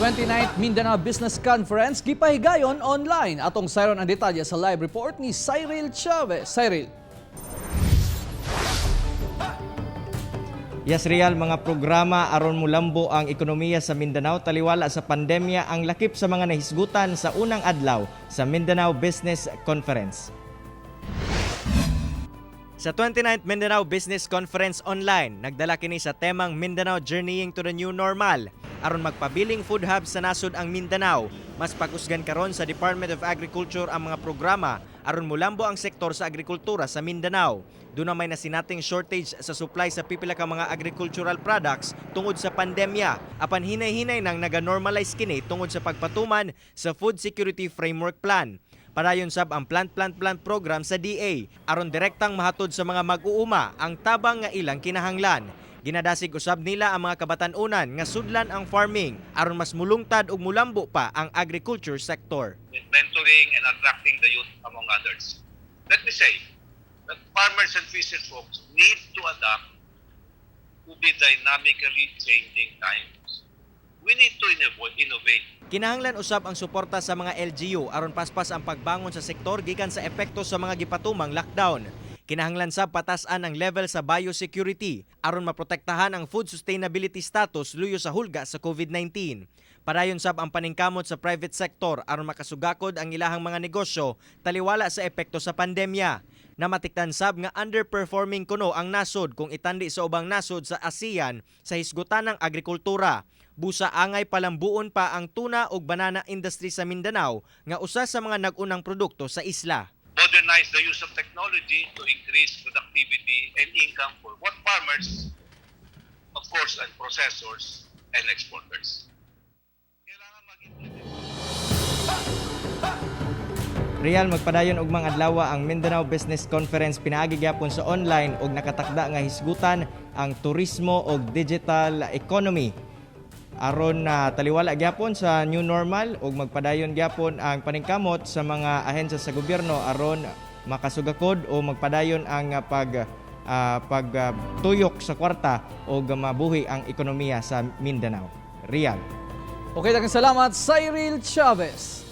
29th Mindanao Business Conference gipahigayon online. Atong sayron ang detalye sa live report ni Cyril Chavez. Cyril. Yes, Real, mga programa aron mulambo ang ekonomiya sa Mindanao taliwala sa pandemya ang lakip sa mga nahisgutan sa unang adlaw sa Mindanao Business Conference. Sa 29th Mindanao Business Conference online, nagdala kini sa temang Mindanao Journeying to the New Normal. Aron magpabiling food hub sa nasod ang Mindanao, mas pakusgan karon sa Department of Agriculture ang mga programa aron mulambo ang sektor sa agrikultura sa Mindanao. Doon na may nasinating shortage sa supply sa pipila ka mga agricultural products tungod sa pandemya. Apan hinay-hinay nang naga-normalize kini tungod sa pagpatuman sa Food Security Framework Plan. Padayon sab ang plant program sa DA aron direktang mahatod sa mga mag-uuma ang tabang nga ilang kinahanglan. Ginadasig usab nila ang mga kabatan-unan nga sudlan ang farming aron mas mulungtad ug mulambo pa ang agriculture sector. Mentoring and attracting the youth among others. Let me say that farmers and fisher folks need to adapt to the dynamically changing times. We need to innovate. Kinahanglan usab ang suporta sa mga LGU aron paspas ang pagbangon sa sektor gikan sa epekto sa mga gipatumang lockdown. Kinahanglan sab patasan ang level sa biosecurity aron maprotektahan ang food sustainability status luyo sa hulga sa COVID-19. Padayon sab ang paningkamot sa private sector aron makasugakod ang ilahang mga negosyo taliwala sa epekto sa pandemya. Namatiktan sab nga underperforming kuno ang nasod kung itandi sa ubang nasod sa ASEAN sa hisgutan ng agrikultura. Busa angay palambuon pa ang tuna ug banana industry sa Mindanao nga usa sa mga nag-unang produkto sa isla. Modernize the use of technology to increase productivity and income for both farmers, of course, and processors and exporters. Real, magpadayon og mga adlaw ang Mindanao Business Conference pinaagi gyapon sa online ug nakatakda nga hisgutan ang turismo ug digital economy. Aron taliwala gyapon sa new normal ug magpadayon gyapon ang paningkamot sa mga ahensya sa gobyerno aron makasugakod o magpadayon ang pagtuyok sa kwarta o mabuhi ang ekonomiya sa Mindanao. Real. Okay, daghang salamat Cyril Chavez.